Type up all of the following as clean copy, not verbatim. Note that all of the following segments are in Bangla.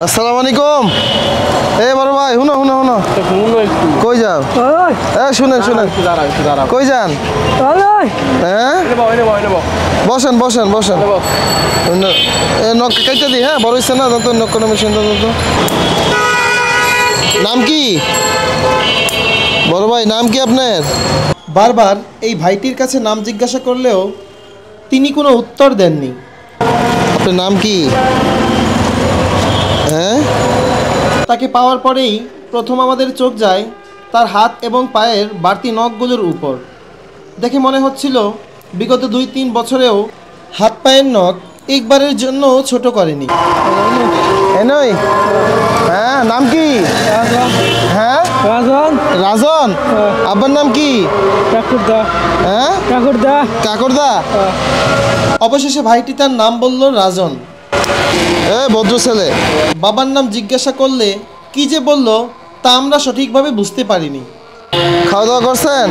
আসসালামু আলাইকুম। বড় ভাই শুনো শুনো শুনো, কই যাও? শুনেন শুনেন, কই যান? হ্যাঁ বসেন বসেন বসেন, নখ কাইটা দিই। হ্যাঁ বড় হচ্ছে না তো, নখ কোনো মেশিন তো। নাম কি বড় ভাই, নাম কি আপনার? বারবার এই ভাইটির কাছে নাম জিজ্ঞাসা করলেও তিনি কোনো উত্তর দেননি। আপনার নাম কি? হ্যাঁ, তাকে পাওয়ার পরেই প্রথম আমাদের চোখ যায় তার হাত এবং পায়ের বাড়তি নখগুলোর উপর। দেখে মনে হচ্ছিল বিগত 2-3 বছরেও হাত পায়ের নখ একবারের জন্য ছোট করেনি। নই, হ্যাঁ নাম কি? হ্যাঁ রাজন। রাজন, আব্বার নাম কি? কাকুরদা। হ্যাঁ কাকুরদা। কাকুরদা। অবশেষে ভাইটি তার নাম বলল রাজন। ভদ্র ছেলে। বাবার নাম জিজ্ঞাসা করলে কি যে বলল তা আমরা সঠিকভাবে বুঝতে পারিনি। খাওয়া দাওয়া করছেন?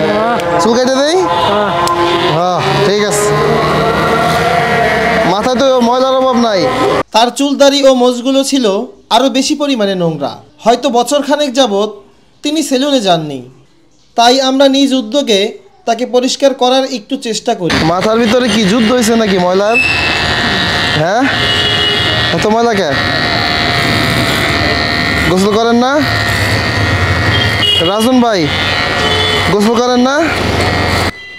চুল কেটে দেই? হ্যাঁ ঠিক আছে। মাথায় তো ময়লার অভাব নাই। তার চুলদাড়ি ও মোজগুলো ছিল আরো বেশি পরিমাণে নোংরা। হয়তো বছরখানেক যাবৎ তিনি সেলুনে যাননি, তাই আমরা নিজ উদ্যোগে তাকে পরিষ্কার করার একটু চেষ্টা করি। মাথার ভিতরে কি যুদ্ধ হয়েছে নাকি ময়লার? হ্যাঁ এত ময়লা কে? গোসল করেন না রাজন ভাই? গোসল করেন না?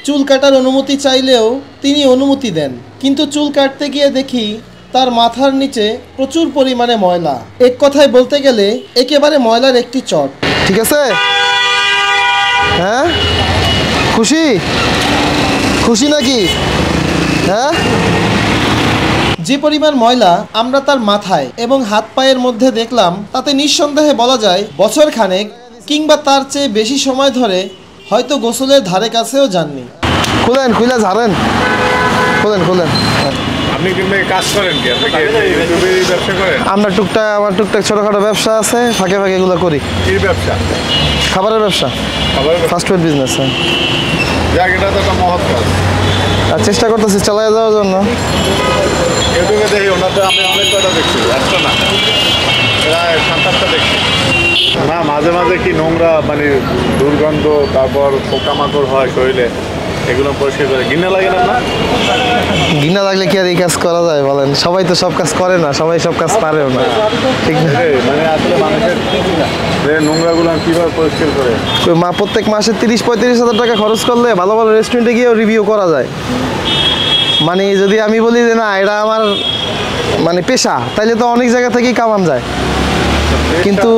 চুল কাটার অনুমতি চাইলেও তিনি অনুমতি দেন, কিন্তু চুল কাটতে গিয়ে দেখি তার মাথার নিচে প্রচুর পরিমাণে ময়লা। এক কথায় বলতে গেলে একেবারে ময়লার একটি চট। ঠিক আছে? হ্যাঁ খুশি? খুশি নাকি? হ্যাঁ, যে পরিমাণ ময়লা আমরা তার মাথায় এবং হাত পায়ের মধ্যে দেখলাম তাতে নিঃসন্দেহে বলা যায় বছর খানেক কিংবা তার চেয়ে বেশি সময় ধরে হয়তো গোসলের ধারে কাছেও যাননি। খুলেন, খুলে ঝাড়েন, খুলেন খুলেন। আপনি কি কাজ করেন? কি আপনি ইউটিউবে ব্যবসা করেন? আমরা টুকটাক, আমার টুকটাক ছোটখাটো ব্যবসা আছে, ফাঁকে ফাঁকে এগুলো করি। কি ব্যবসা? খাবারের ব্যবসা, ফাস্ট ফুড বিজনেস। যাক, এটা তো একটা মহৎ কাজ। আর চেষ্টা করতেছি চালিয়ে যাওয়ার জন্য। ইউটিউবে দেখি ওনাদের, আমি অনেক কটা দেখছি, একটা না প্রায় 7-8টা দেখছি। না মাঝে মাঝে কি নোংরা মানে দুর্গন্ধ, তারপর পোকামাকড় হয় শরীরে, এগুলো পরিষ্কার করে ঘৃণা লাগে না? ঘৃণা লাগলে কি আর এই কাজ করা যায় বলেন? সবাই তো সব কাজ করে না, সবাই সব কাজ পারেও না, ঠিক না? মানে আসলে মানুষের নোংরাগুলো কীভাবে পরিষ্কার করে? প্রত্যেক মাসে 30-35 হাজার টাকা খরচ করলে ভালো ভালো রেস্টুরেন্টে গিয়েও রিভিউ করা যায়। মানে যদি আমি বলি যে না এটা আমার মানে পেশা, তাইলে তো অনেক জায়গা থেকেই কামান যায়, কিন্তু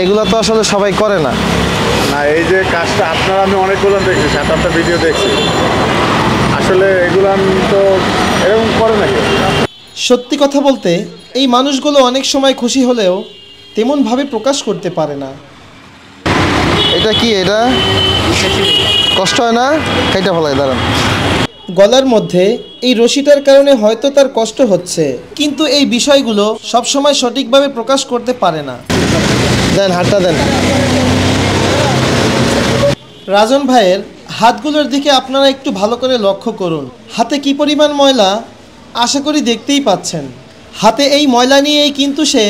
এগুলো তো আসলে সবাই করে না। না, এই যে কাজটা আপনার, আমি অনেকগুলো দেখছি, 7-8টা ভিডিও দেখছি, আসলে এগুলো তো এরকম করে নাকি? সত্যি কথা বলতে এই মানুষগুলো অনেক সময় খুশি হলেও তেমনভাবে প্রকাশ করতে পারে না। এটা কি? এটা কষ্ট হয় না? খাইটা ফেলায় দাঁড়ান। গলার মধ্যে এই রশিটার কারণে হয়তো তার কষ্ট হচ্ছে, কিন্তু এই বিষয়গুলো সবসময় সঠিকভাবে প্রকাশ করতে পারে না। দেন হাতটা দেন। রাজন ভাইয়ের হাতগুলোর দিকে আপনারা একটু ভালো করে লক্ষ্য করুন। হাতে কি পরিমাণ ময়লা আশা করি দেখতেই পাচ্ছেন। হাতে এই ময়লা নিয়েই কিন্তু সে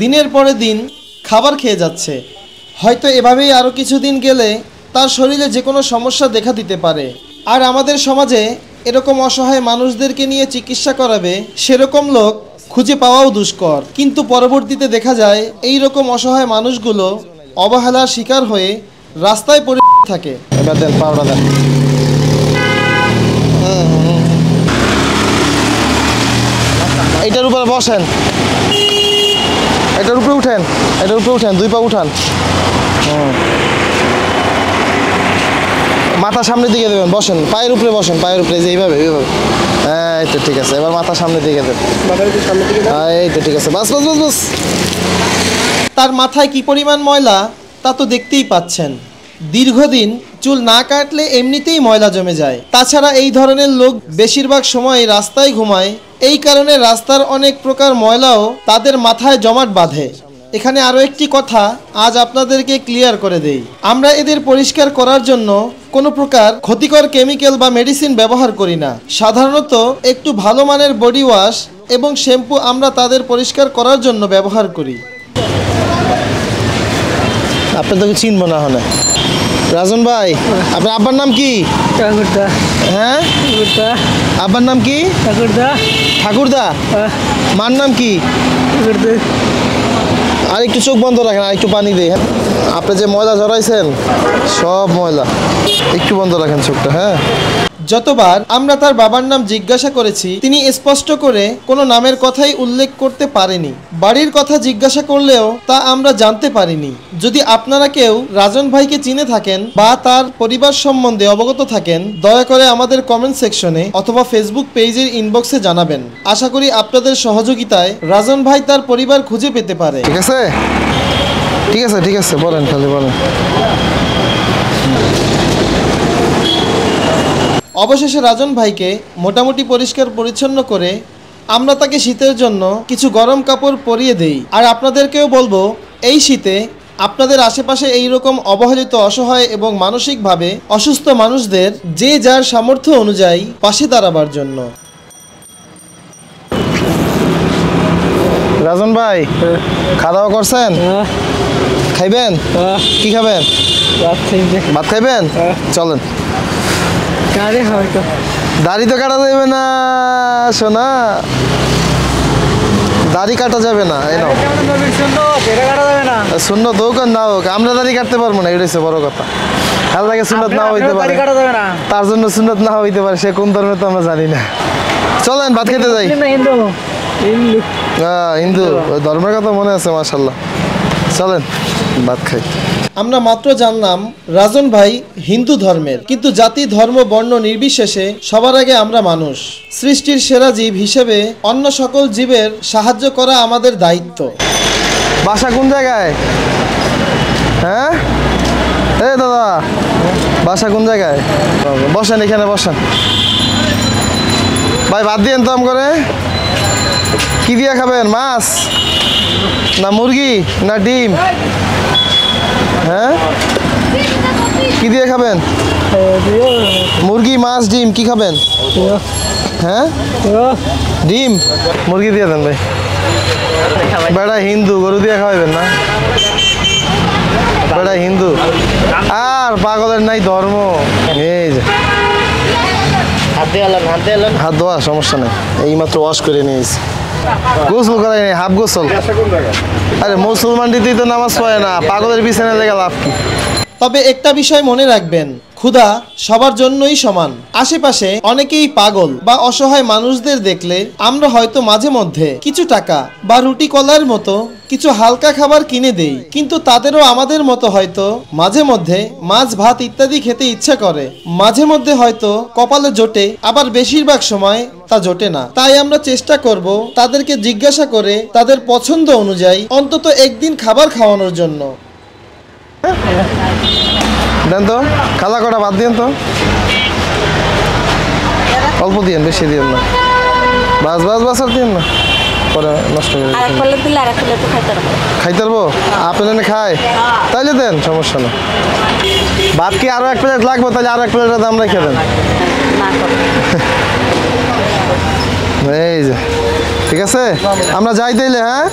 দিনের পরে দিন খাবার খেয়ে যাচ্ছে। হয়তো এভাবেই আরও কিছুদিন গেলে তার শরীরে যে কোনো সমস্যা দেখা দিতে পারে। আর আমাদের সমাজে এরকম অসহায় মানুষদেরকে নিয়ে চিকিৎসা করাবে সেরকম লোক খুঁজে পাওয়াও দুষ্কর। কিন্তু পরবর্তীতে দেখা যায় এই রকম অসহায় মানুষগুলো অবহেলার শিকার হয়ে রাস্তায় পড়ে থাকে। এবার দেন পাউডার দেন। এটার উপরে বসেন, এটার উপরে উঠেন, এটার উপরে উঠেন, 2 পা উঠান। মাথা সামনের দিকে দেবেন, বসেন, পায়ের উপরে বসেন, পায়ের উপরে যে এইভাবে এইভাবে। হ্যাঁ এই তো ঠিক আছে। এবার মাথা সামনের দিকে দেবেন, এই তো ঠিক আছে। বাস বাস বাস বাস। তার মাথায় কি পরিমাণ ময়লা তা তো দেখতেই পাচ্ছেন। দীর্ঘদিন চুল না কাটলে এমনিতেই ময়লা জমে যায়। তাছাড়া এই ধরনের লোক বেশিরভাগ সময় রাস্তায় ঘুমায়, এই কারণে রাস্তার অনেক প্রকার ময়লাও তাদের মাথায় জমাট বাঁধে এখানে আরও একটি কথা আজ আপনাদেরকে ক্লিয়ার করে দেই। আমরা এদের পরিষ্কার করার জন্য কোনো প্রকার ক্ষতিকর কেমিক্যাল বা মেডিসিন ব্যবহার করি না। সাধারণত একটু ভালো মানের বডি ওয়াশ এবং শ্যাম্পু আমরা তাদের পরিষ্কার করার জন্য ব্যবহার করি। আপনি তোকে চিনবো না হলে রাজন ভাই, আপনার আব্বার নাম কি? ঠাকুরদা। হ্যাঁ, ঠাকুরদা। আব্বার নাম কি? ঠাকুরদা। ঠাকুরদা। মার নাম কি? ঠাকুরদা। আর একটু চোখ বন্ধ রাখেন, আর একটু পানি দিয়ে। আপনি যে ময়লা জড়াইছেন সব ময়লা, একটু বন্ধ রাখেন চোখটা। হ্যাঁ, যতবার আমরা তার বাবার নাম জিজ্ঞাসা করেছি তিনি স্পষ্ট করে কোনো নামের কথাই উল্লেখ করতে পারেনি। বাড়ির কথা জিজ্ঞাসা করলেও তা আমরা জানতে পারিনি। যদি আপনারা কেউ রাজন ভাইকে চিনে থাকেন বা তার পরিবার সম্বন্ধে অবগত থাকেন, দয়া করে আমাদের কমেন্ট সেকশনে অথবা ফেসবুক পেজের ইনবক্সে জানাবেন। আশা করি আপনাদের সহযোগিতায় রাজন ভাই তার পরিবার খুঁজে পেতে পারে। ঠিক আছে, ঠিক আছে, ঠিক আছে, বলেন, খালি বলেন। অবশেষে রাজন ভাইকে মোটামুটি পরিষ্কার পরিচ্ছন্ন করে আমরা তাকে শীতের জন্য কিছু গরম কাপড় পরিয়ে দেই। আর আপনাদেরকেও বলবো এই শীতে আপনাদের আশেপাশে এই রকম অবহেলিত, অসহায় এবং মানসিকভাবে অসুস্থ মানুষদের যে যার সামর্থ্য অনুযায়ী পাশে দাঁড়াবার জন্য। রাজন ভাই, খাওয়া দাওয়া করছেন? খাইবেন? কি খাবেন? ভাত খাইবেন? চলেন। দাড়ি তো কাটা যাবে না সোনা, দাড়ি কাটা যাবে না। শূন্য হোক আর না হোক, আমরা দাড়ি কাটতে পারবো না, এটাই বড় কথা। ভালো লাগে সুন্নত না হইতে পারে, তার জন্য সুন্নত না হইতে পারে, সে কোন ধর্মে তো আমরা জানি না। চলেন ভাত খেতে যাই। হ্যাঁ, হিন্দু ধর্মের কথা মনে আছে, মাশাল্লাহ। চলেন ভাত খাই। আমরা মাত্র জানলাম রাজন ভাই হিন্দু ধর্মের, কিন্তু জাতি, ধর্ম, বর্ণ নির্বিশেষে সবার আগে আমরা মানুষ। সৃষ্টির সেরা জীব হিসেবে অন্য সকল জীবের সাহায্য করা আমাদের দায়িত্ব। বাসা কোন জায়গায়? হ্যাঁ, এ দাদা, বাসা কোন জায়গায়? বসেন, এখানে বসেন। ভাই ভাত দিয়েন তো আম করে। কি দিয়ে খাবেন? মাছ না মুরগি না ডিম? হ্যাঁ, কি দিয়ে খাবেন? মুরগি, মাছ, ডিম, কি খাবেন? হ্যাঁ, ডিম, মুরগি দিয়ে দেন ভাই। বেড়া হিন্দু, গরু দিয়ে খাওয়াবেন না? বেড়া হিন্দু আর পাগলের নাই ধর্ম। এই যে হাত ধোয়া, সমস্যা নেই, এইমাত্র ওয়াশ করে নিয়েছি। গোসল করাই নেই, হাফ গোসল। আরে মুসলমান রীতিতে নামাজ পড়ে না, পাগলের বিছানা লেগে লাভ কি? তবে একটা বিষয় মনে রাখবেন, ক্ষুধা সবার জন্যই সমান। আশেপাশে অনেকেই পাগল বা অসহায় মানুষদের দেখলে আমরা হয়তো মাঝে মধ্যে কিছু টাকা বা রুটি কলার মতো কিছু হালকা খাবার কিনে দেই, কিন্তু তাদেরও আমাদের মতো হয়তো মাঝে মধ্যে মাছ, ভাত ইত্যাদি খেতে ইচ্ছা করে। মাঝে মধ্যে হয়তো কপালে জোটে, আবার বেশিরভাগ সময় তা জোটে না। তাই আমরা চেষ্টা করব তাদেরকে জিজ্ঞাসা করে তাদের পছন্দ অনুযায়ী অন্তত একদিন খাবার খাওয়ানোর জন্য। দেন তো, খালা কটা বাদ দিন তো, অল্প দিন, বেশি দিন না। বাস বাস বাস, আর দিন না, পরে নষ্ট করে খাইতে পারবো। আপেল এনে খায় তাইলে দেন, সমস্যা না। ভাত কি আরো এক প্লেট লাগবে? তাহলে আরো এক প্লেটের দাম রেখে দেন। এই যে ঠিক আছে, আমরা যাই তাইলে। হ্যাঁ।